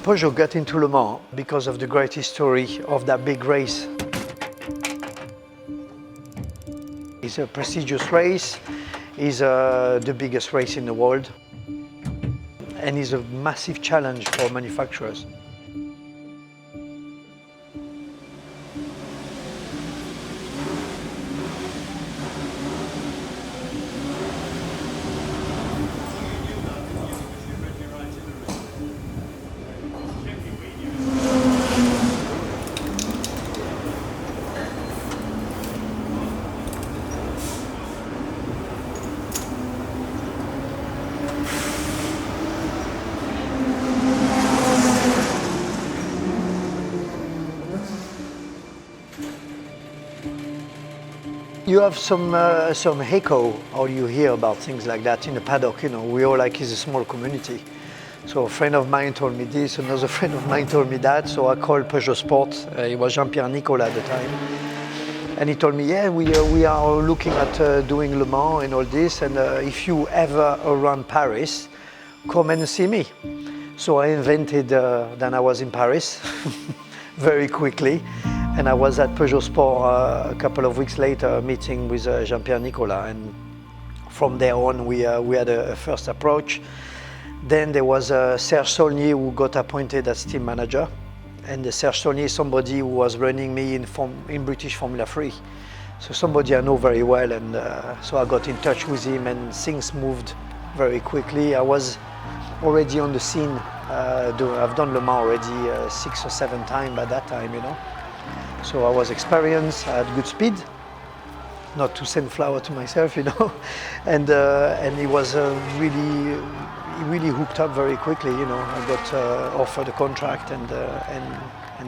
Peugeot got into Le Mans because of the great history of that big race. It's a prestigious race, it's the biggest race in the world, and it's a massive challenge for manufacturers. You have some echo, or you hear about things like that in the paddock. You know, we all like it's a small community. So a friend of mine told me this, another friend of mine told me that. So I called Peugeot Sport. It was Jean-Pierre Nicolas at the time, and he told me, yeah, we are looking at doing Le Mans and all this. And if you ever around Paris, come and see me. So I invented. Then I was in Paris very quickly. And I was at Peugeot Sport a couple of weeks later, meeting with Jean-Pierre Nicolas, and from there on we had a first approach. Then there was Serge Saulnier, who got appointed as team manager, and Serge Saulnier is somebody who was running me in British Formula 3, so somebody I know very well, and so I got in touch with him, and things moved very quickly. I was already on the scene. I've done Le Mans already 6 or 7 times by that time, you know. So I was experienced, I had good speed, not to send flower to myself, you know, and he was really hooked up very quickly, you know. I got offered a contract, and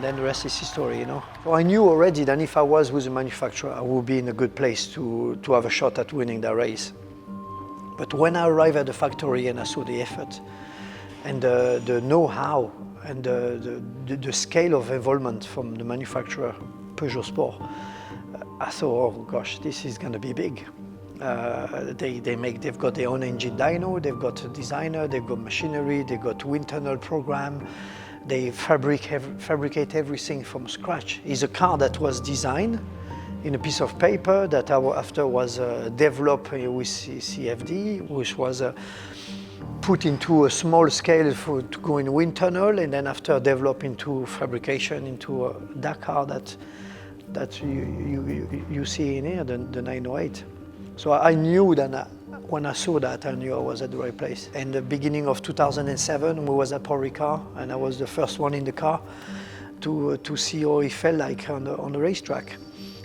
then the rest is history, you know. So I knew already that if I was with a manufacturer, I would be in a good place to have a shot at winning the race. But when I arrived at the factory and I saw the effort and the know-how and the scale of involvement from the manufacturer, Peugeot Sport, I thought, oh gosh, this is going to be big. They've got their own engine dyno, they've got a designer, they've got machinery, they've got wind tunnel program. They fabricate everything from scratch. It's a car that was designed in a piece of paper that after was developed with CFD, which was put into a small scale to go in wind tunnel, and then after develop into fabrication into that car that you see in here, the 908. So I knew that when I saw that, I knew I was at the right place. And the beginning of 2007, we was at Paul Ricard, and I was the first one in the car to see how it felt like on the racetrack.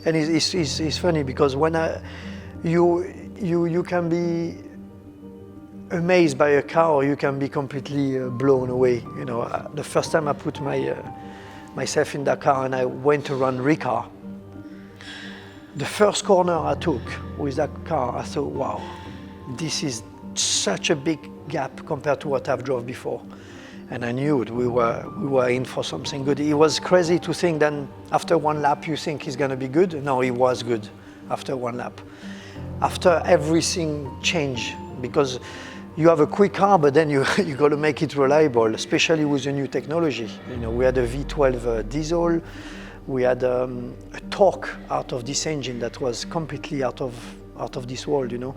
And it's funny because when you can be amazed by a car, or you can be completely blown away. You know, the first time I put myself in that car and I went around Ricard, the first corner I took with that car, I thought, wow, this is such a big gap compared to what I've drove before. And I knew it. We were in for something good. It was crazy to think that after one lap you think it's going to be good. No, it was good after one lap. After everything changed, because you have a quick car, but then you got to make it reliable, especially with the new technology. You know, we had a V12 diesel. We had a torque out of this engine that was completely out of this world, you know.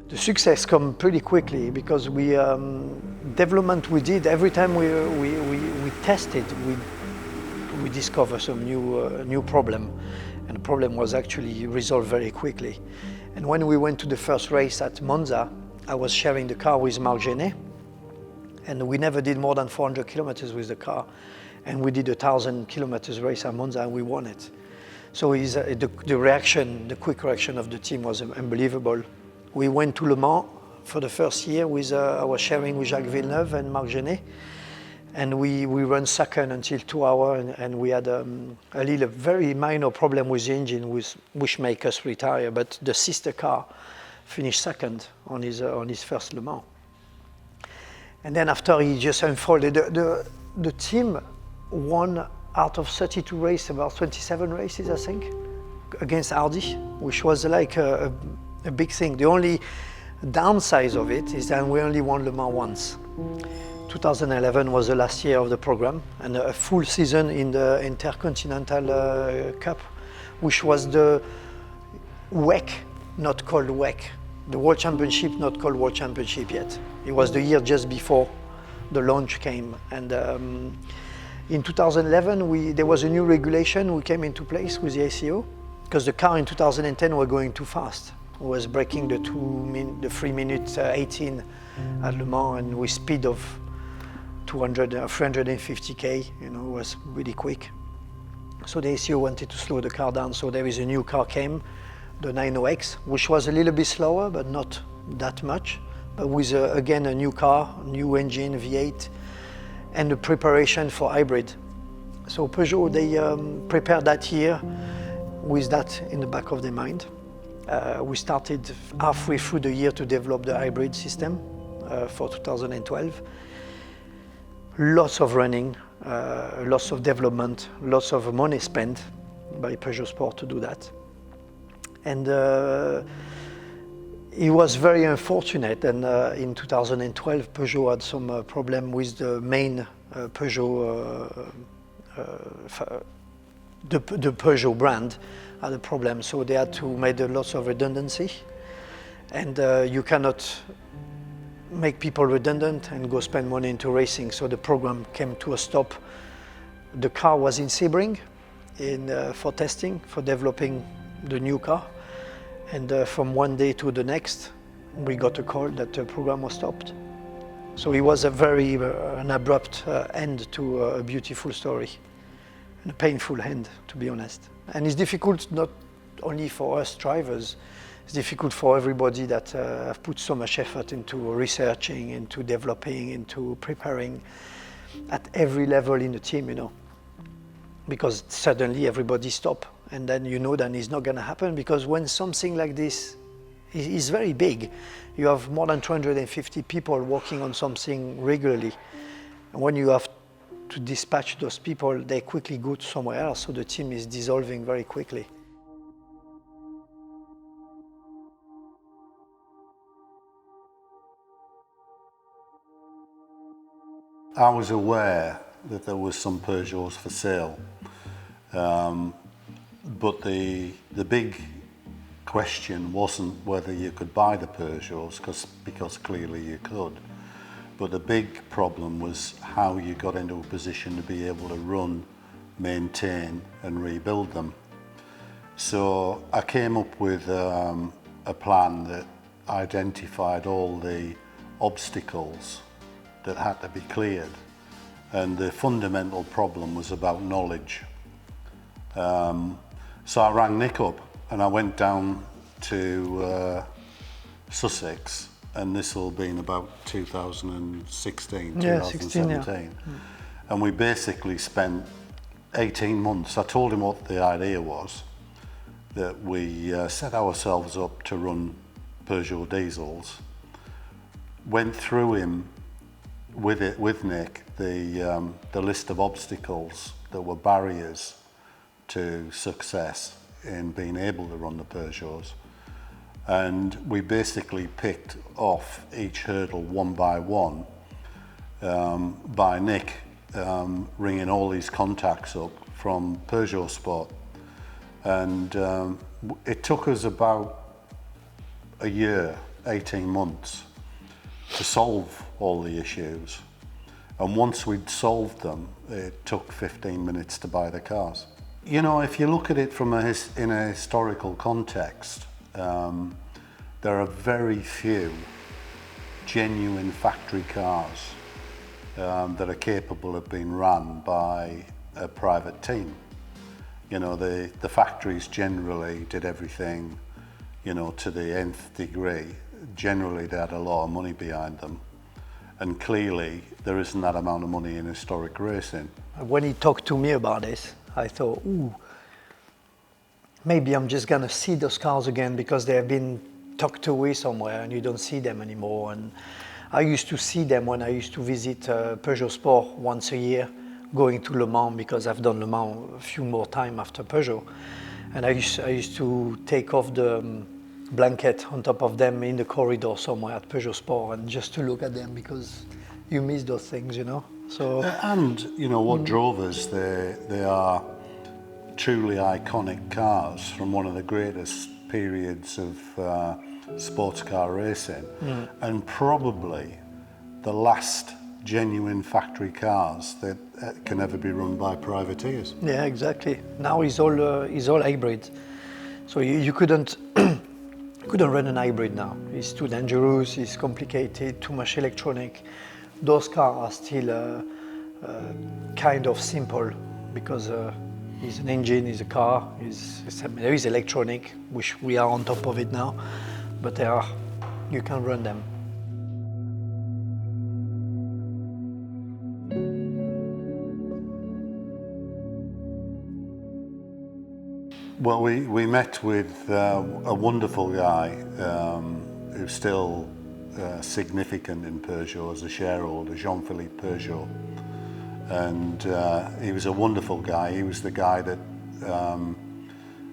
The success come pretty quickly because development we did, every time we tested, we discover some new problem, and the problem was actually resolved very quickly. And when we went to the first race at Monza, I was sharing the car with Marc Genet, and we never did more than 400 kilometers with the car, and we did a 1,000 kilometers race at Monza and we won it. So the quick reaction of the team was unbelievable. We went to Le Mans for the first year I was sharing with Jacques Villeneuve and Marc Genet, and we ran second until 2 hours, and we had a very minor problem with the engine which made us retire, but the sister car finished second on his first Le Mans. And then after he just unfolded, the team won out of 32 races, about 27 races, I think, against Audi, which was like a a big thing. The only downside of it is that we only won Le Mans once. 2011 was the last year of the program, and a full season in the Intercontinental Cup, which was the WEC, not called WEC, the World Championship, not called World Championship yet. It was the year just before the launch came. And in 2011, there was a new regulation which came into place with the ACO, because the car in 2010 were going too fast. It was breaking the 3 minutes 18 at Le Mans, and with speed of 350k, you know, was really quick. So the ACO wanted to slow the car down, so there is a new car came, the 90X, which was a little bit slower, but not that much, but with again a new car, new engine, V8, and the preparation for hybrid. So Peugeot, they prepared that year with that in the back of their mind. We started halfway through the year to develop the hybrid system for 2012. Lots of running, lots of development, lots of money spent by Peugeot Sport to do that. And it was very unfortunate, and in 2012 Peugeot had some problem with the main Peugeot, the Peugeot brand had a problem, so they had to make lots of redundancy, and you cannot make people redundant and go spend money into racing, so the program came to a stop. The car was in Sebring for testing, for developing the new car, and from one day to the next we got a call that the program was stopped. So it was a very an abrupt end to a beautiful story, and a painful end, to be honest. And it's difficult not only for us drivers, it's difficult for everybody that have put so much effort into researching, into developing, into preparing at every level in the team, you know. Because suddenly everybody stop, and then you know that it's not going to happen, because when something like this is very big, you have more than 250 people working on something regularly. And when you have to dispatch those people, they quickly go to somewhere else, so the team is dissolving very quickly. I was aware that there was some Peugeots for sale, but the big question wasn't whether you could buy the Peugeots, because clearly you could, but the big problem was how you got into a position to be able to run, maintain and rebuild them. So I came up with a plan that identified all the obstacles that had to be cleared, and the fundamental problem was about knowledge. So I rang Nick up and I went down to Sussex, and this will be in about 2016, 2017. And we basically spent 18 months. I told him what the idea was, that we set ourselves up to run Peugeot diesels, went through him with Nick the list of obstacles that were barriers to success in being able to run the Peugeots, and we basically picked off each hurdle one by one, by Nick ringing all these contacts up from Peugeot Sport, and it took us about a year, 18 months to solve all the issues, and once we'd solved them, it took 15 minutes to buy the cars. You know, if you look at it from in a historical context, there are very few genuine factory cars that are capable of being run by a private team. You know, the factories generally did everything, you know, to the nth degree. Generally they had a lot of money behind them, and clearly there isn't that amount of money in historic racing. When he talked to me about this, I thought, ooh, maybe I'm just gonna see those cars again, because they have been tucked away somewhere and you don't see them anymore. And I used to see them when I used to visit Peugeot Sport once a year, going to Le Mans, because I've done Le Mans a few more times after Peugeot. And I used to take off the blanket on top of them in the corridor somewhere at Peugeot Sport, and just to look at them, because you miss those things, you know. So and you know what drove us, they are truly iconic cars from one of the greatest periods of sports car racing, and probably the last genuine factory cars that can ever be run by privateers. yeah, exactly. Now it's all hybrid, so you couldn't couldn't run an hybrid now. It's too dangerous. It's complicated. Too much electronic. Those cars are still kind of simple, because it's an engine, it's a car, there is electronic, which we are on top of it now, but you can run them. Well, we met with a wonderful guy who's still significant in Peugeot as a shareholder, Jean-Philippe Peugeot. And he was a wonderful guy. He was the guy that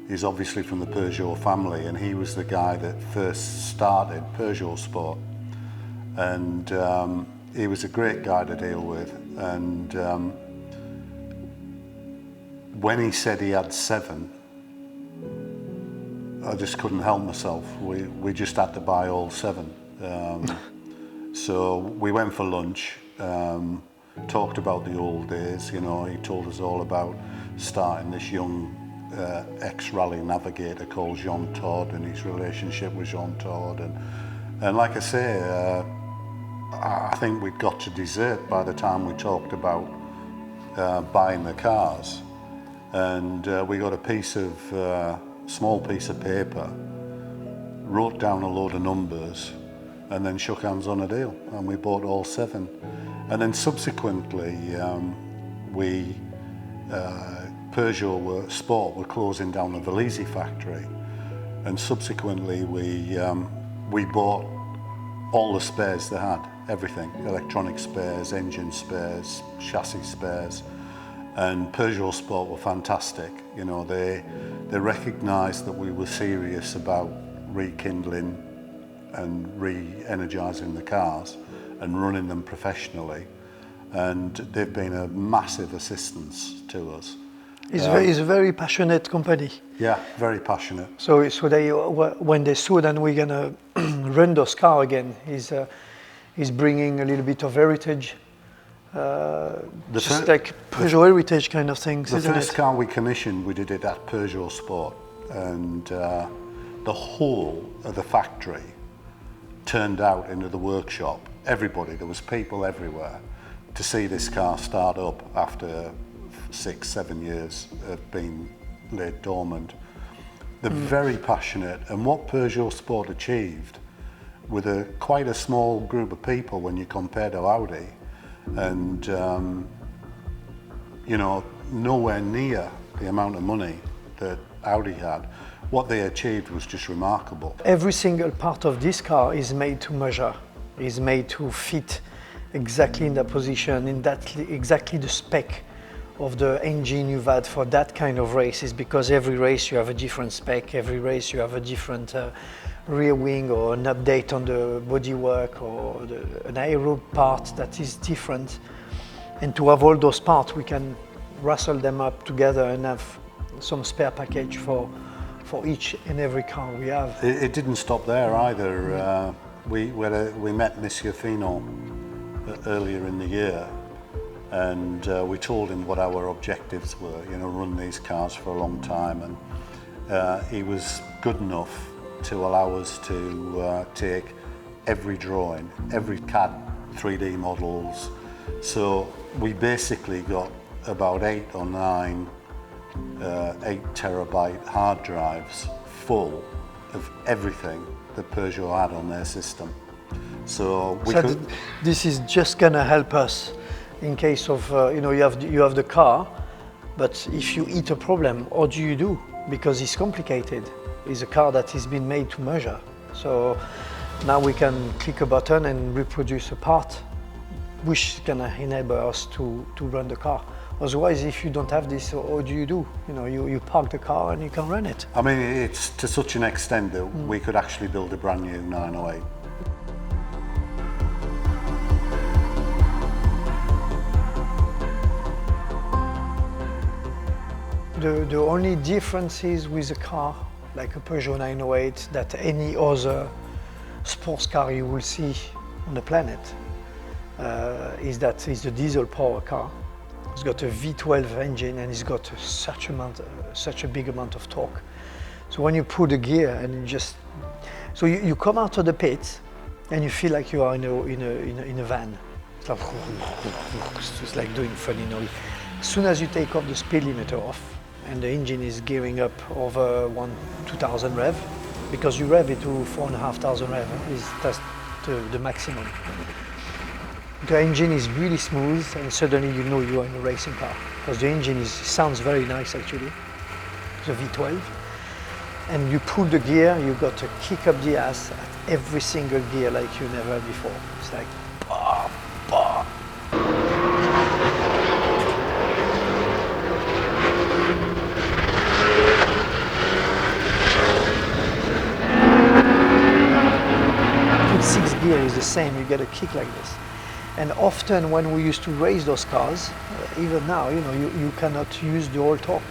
is obviously from the Peugeot family, and he was the guy that first started Peugeot Sport. And he was a great guy to deal with. And when he said he had 7, I just couldn't help myself. We just had to buy all 7. So we went for lunch, talked about the old days. You know, he told us all about starting this young ex-rally navigator called Jean Todt and his relationship with Jean Todt. And like I say, I think we'd got to dessert by the time we talked about buying the cars. And we got a small piece of paper, wrote down a load of numbers, and then shook hands on a deal, and we bought all 7. And then subsequently, Peugeot Sport were closing down the Velizy factory, and subsequently we bought all the spares they had, everything, electronic spares, engine spares, chassis spares. And Peugeot Sport were fantastic. You know, they recognised that we were serious about rekindling and re-energising the cars and running them professionally, and they've been a massive assistance to us. It's a very passionate company. Yeah, very passionate. So they, when they saw that we're gonna run those cars again, is bringing a little bit of heritage. Just like Peugeot heritage kind of things, isn't it? The first car we commissioned, we did it at Peugeot Sport, and the whole of the factory turned out into the workshop. Everybody, there was people everywhere to see this car start up after 6-7 years of being laid dormant. They're very passionate, and what Peugeot Sport achieved with quite a small group of people when you compare to Audi, and you know, nowhere near the amount of money that Audi had. What they achieved was just remarkable. Every single part of this car is made to measure, is made to fit exactly in that position, in that exactly the spec of the engine you've had for that kind of races, because every race you have a different spec, every race you have a different rear wing or an update on the bodywork or an aero part that is different. And to have all those parts, we can rustle them up together and have some spare package for each and every car we have. It didn't stop there either. We met Monsieur Finot earlier in the year, and we told him what our objectives were, you know, run these cars for a long time, and he was good enough to allow us to take every drawing, every CAD 3D models. So we basically got about 8 or 9 8 terabyte hard drives full of everything that Peugeot had on their system. So this is just gonna help us in case of you know, you have the car, but if you hit a problem, what do you do? Because it's complicated. It's a car that has been made to measure. So now we can click a button and reproduce a part, which is gonna enable us to run the car. Otherwise, if you don't have this, what do? You know, you park the car and you can run it. I mean, it's to such an extent that we could actually build a brand new 908. The only difference is with a car like a Peugeot 908 that any other sports car you will see on the planet is that it's a diesel power car. It's got a V12 engine and it's got such a big amount of torque. So when you pull the gear and you come out of the pit and you feel like you are in a van. It's like doing funny noise. As soon as you take off the speed limiter off and the engine is gearing up over 2,000 rev, because you rev it to 4,500 rev, that's the maximum. The engine is really smooth and suddenly you know you are in a racing car, because the engine sounds very nice actually, the V12. And you pull the gear, you got to kick up the ass at every single gear like you never had before. It's like, bah, bah. With 6 gear is the same, you get a kick like this. And often when we used to race those cars, even now, you know, you cannot use the whole torque.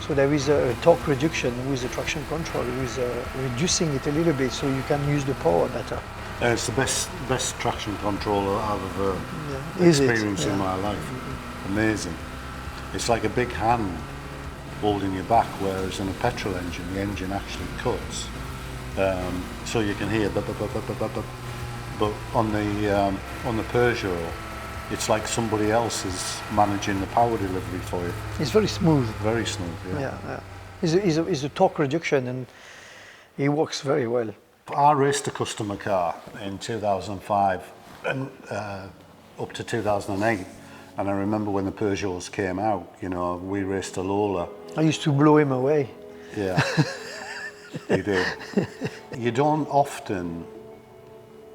So there is a torque reduction with the traction control, with reducing it a little bit so you can use the power better. It's the best traction control I've ever experienced in my life. Amazing. It's like a big hand holding you back, whereas in a petrol engine, the engine actually cuts. So you can hear but on the Peugeot, it's like somebody else is managing the power delivery for you. It's very smooth. Very smooth, yeah. It's a torque reduction and it works very well. I raced a customer car in 2005 and up to 2008, and I remember when the Peugeots came out, you know, we raced a Lola. I used to blow him away. Yeah, you did. You don't often,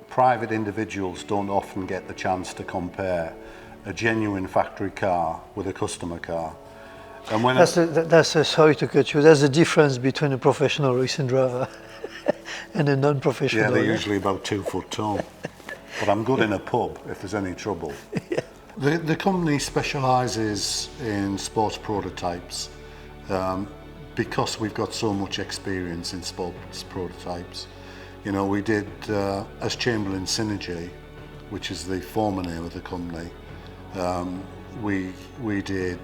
private individuals don't often get the chance to compare a genuine factory car with a customer car. And when sorry to cut you, that's the difference between a professional racing driver and a non-professional. Yeah, they're usually about 2 foot tall. But I'm good in a pub if there's any trouble. Yeah. The company specialises in sports prototypes because we've got so much experience in sports prototypes. You know, we did, as Chamberlain Synergy, which is the former name of the company, we did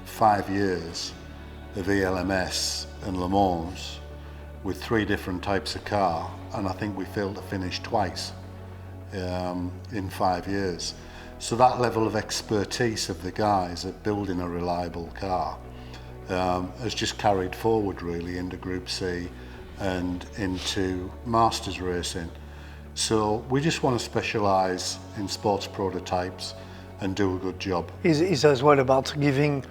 5 years of ELMS and Le Mans with 3 different types of car, and I think we failed to finish twice in 5 years. So that level of expertise of the guys at building a reliable car has just carried forward really into Group C and into Masters racing. So we just want to specialise in sports prototypes and do a good job. It's as well about giving,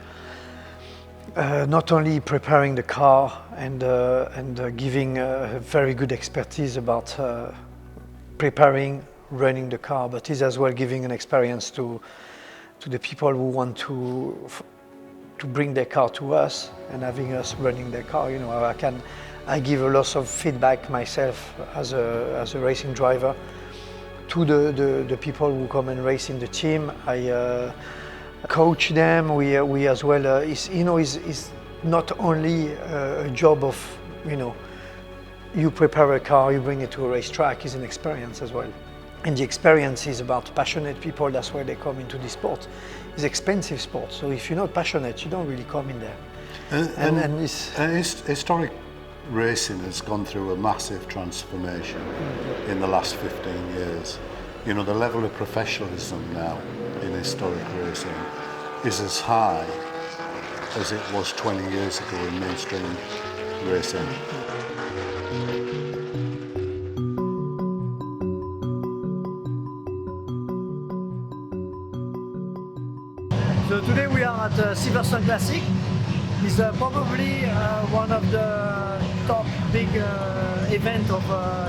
not only preparing the car and giving very good expertise about preparing, running the car, but it's as well giving an experience to the people who want to bring their car to us and having us running their car. You know, I give a lot of feedback myself as a racing driver to the people who come and race in the team. I coach them. We as well. It's not only a job of, you know, you prepare a car, you bring it to a racetrack. It's an experience as well. And the experience is about passionate people. That's why they come into this sport. It's expensive sport, so if you're not passionate, you don't really come in there. And historic racing has gone through a massive transformation in the last 15 years. You know, the level of professionalism now in historic racing is as high as it was 20 years ago in mainstream racing. So today we are at Silverstone Classic. It's probably one of the top big event of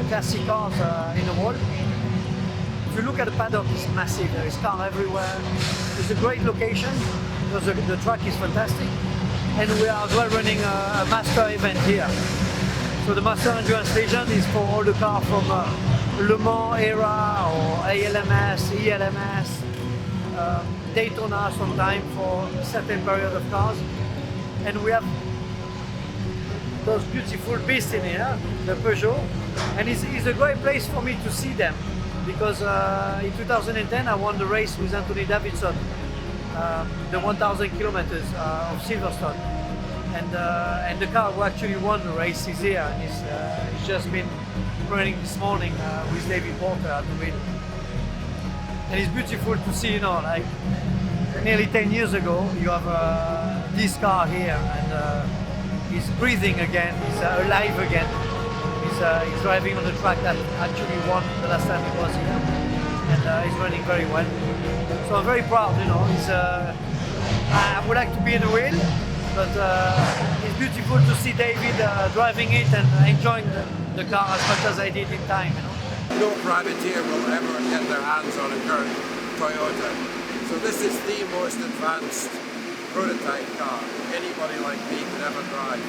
classic cars in the world. If you look at the paddock, it's massive. There is cars everywhere. It's a great location. because the track is fantastic, and we are as well running a master event here. So the Master Endurance Legion is for all the cars from Le Mans era or ALMS, ELMS, Daytona sometime for a certain period of cars. And we have those beautiful beasts in here, the Peugeot, and it's a great place for me to see them, because in 2010 I won the race with Anthony Davidson, the 1,000 kilometers of Silverstone, and the car who actually won the race is here, and he's just been running this morning with David Porter at the wheel. And it's beautiful to see, you know, like nearly 10 years ago, you have this car here, and he's breathing again, he's alive again. He's driving on the track that actually won the last time he was here, and he's running very well. So I'm very proud, you know. I would like to be in the wheel, but it's beautiful to see David driving it and enjoying the car as much as I did in time, you know. No privateer will ever get their hands on a current Toyota. So this is the most advanced prototype car anybody like me could ever drive.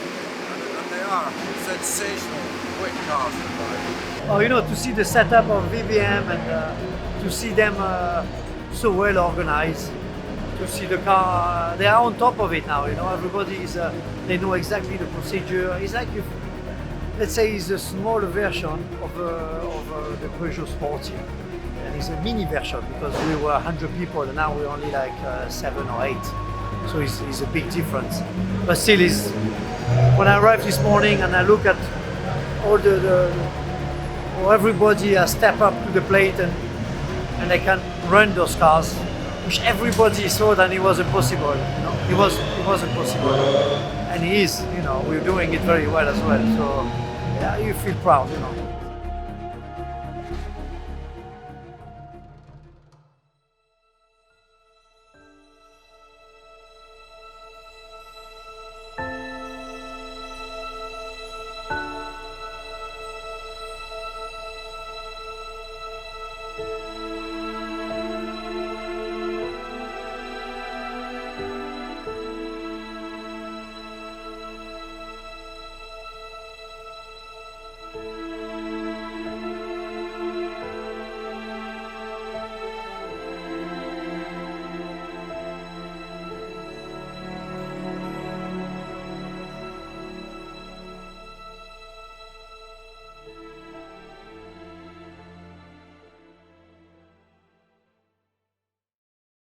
And they are sensational, quick cars to drive. Oh, you know, to see the setup of VBM and to see them so well organized, to see the car, they are on top of it now, you know, everybody is, they know exactly the procedure. It's like if, let's say it's a smaller version of the Peugeot Sporty, and it's a mini version because we were 100 people and now we're only like 7 or 8. So it's a big difference. But still, when I arrived this morning and I look at all everybody has stepped up to the plate and they can run those cars, which everybody thought that it was impossible. You know, it wasn't possible, and he is. You know, we're doing it very well as well. So yeah, you feel proud. You know.